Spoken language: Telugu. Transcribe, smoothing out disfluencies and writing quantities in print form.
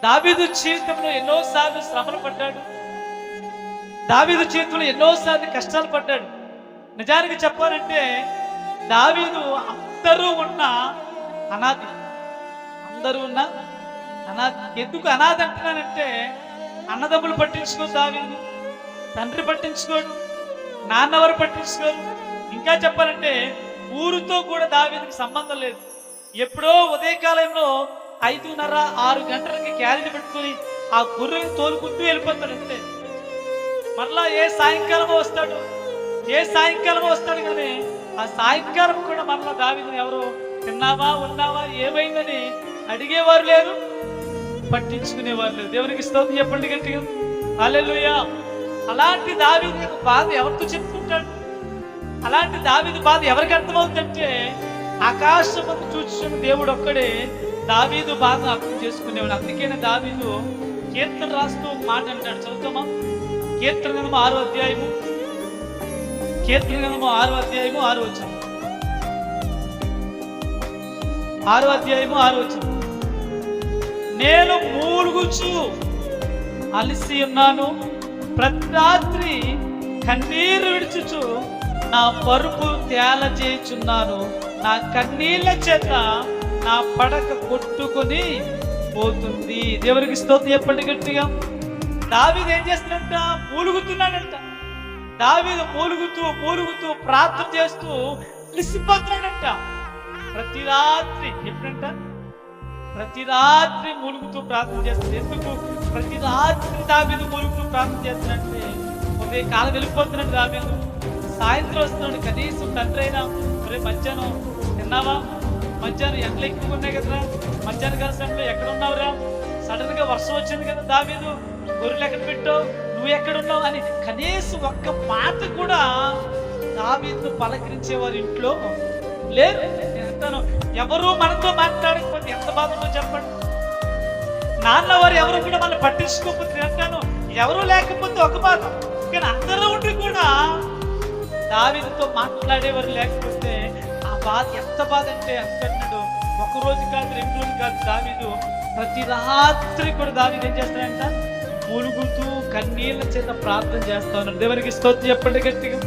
దావీదు జీవితంలో ఎన్నోసార్లు శ్రమలు పడ్డాడు. దావీదు జీవితంలో ఎన్నోసార్లు కష్టాలు పడ్డాడు. నిజానికి చెప్పాలంటే దావీదు అందరూ ఉన్న అనాథి. అందరూ ఉన్న అనాథి. ఎందుకు అనాథ అంటున్నానంటే అన్నదమ్ములు పట్టించుకోడు దావీదు, తండ్రి పట్టించుకోడు, నాన్నవారు పట్టించుకోరు. ఇంకా చెప్పాలంటే ఊరితో కూడా దావీదుకి సంబంధం లేదు. ఎప్పుడో ఉదయకాలంలో 5:30, 6 గంటలకి క్యారేజ్ పెట్టుకుని ఆ గుర్రెని తోలుకుంటూ వెళ్ళిపోతాడు. అంతే. మరలా ఏ సాయంకాలమో వస్తాడు కానీ ఆ సాయంకాలం కూడా మరలా దావీదుని ఎవరు తిన్నావా, ఉన్నావా, ఏమైందని అడిగేవారు లేరు, పట్టించుకునేవారు లేరు. దేవునికి స్తోత్రం చెప్పండి గట్టిగా. హల్లెలూయా. అలాంటి దావీదు యొక్క బాధ ఎవరితో చెప్పుకుంటాడు? అలాంటి దావీదు బాధ ఎవరికి అర్థమవుతుందంటే ఆకాశమందు చూచుచున్న దేవుడు ఒక్కడే దావీదు బాధ అర్థం చేసుకునేవాడు. అందుకనే దావీదు కీర్తన రాస్తూ ఒక మాట అంటాడు. చదువుతామా? కీర్తన గ్రంథము 6వ అధ్యాయము, కీర్తన గ్రంథము 6వ అధ్యాయము 6వ వచనం. 6వ అధ్యాయము 6వ వచనం. నేను మూలుగుచు అలసి ఉన్నాను, ప్రతి రాత్రి కన్నీరు విడుచుచు నా పరుపు తేలజేయుచున్నాను, నా కన్నీళ్ల చేత నా పడక కొట్టుకొని పోతుంది. దేవునికి స్తోత్రం చెప్పండి గట్టిగా. దావీదు ఏం చేస్తున్నాడంట? మూలుగుతున్నాడంట. దావీదు మూలుగుతూ ప్రార్థన చేస్తూ అలసిపోతున్నాడంట. ప్రతి రాత్రి ఎప్పుడంట? ప్రతి రాత్రి మూలుగుతూ ప్రార్థన చేస్తుంది. ఎందుకు ప్రతి రాత్రి దావీదు మూలుగుతూ ప్రార్థన చేస్తున్నాడంటే ఉదయం కాలం వెళ్ళిపోతున్నాడు దావీదు, సాయంత్రం వస్తున్నాడు. కనీసం తండ్రి అయినా మరి మధ్యాహ్నం తిన్నావా, మధ్యాహ్నం ఎండలు ఎక్కువ ఉన్నాయి కదరా, మధ్యాహ్నం కలిసి ఎక్కడ ఉన్నావురా, సడన్ గా వర్షం వచ్చింది కదా దావీదు, గొర్రెలు ఎక్కడ పెట్టావు, నువ్వు ఎక్కడున్నావు అని కనీసం ఒక్క మాట కూడా దావీదు పలకరించేవారు ఇంట్లో లేదు. నేను అంటాను, ఎవరు మనతో మాట్లాడకపోతే ఎంత బాధలో చెప్పండి. నాన్నవారు ఎవరు కూడా మనం పట్టించుకోకపోతే అంటాను, ఎవరు లేకపోతే ఒక బాధ. కానీ అందరూ ఉండి కూడా దావీదుతో మాట్లాడేవారు లేకపోతే ఆ బాధ ఎంత బాధ అంటే అంటున్నాడు. ఒక రోజు కాదు, 2 రోజులు కాదు, దావీదు ప్రతి రాత్రి కూడా దావీదు ఏం చేస్తాడంట? మూలుగుతూ కన్నీళ్ళ చేత ప్రార్థన చేస్తా ఉన్నాడు. దేవునికి స్తోత్రం చెప్పండి గట్టిగా.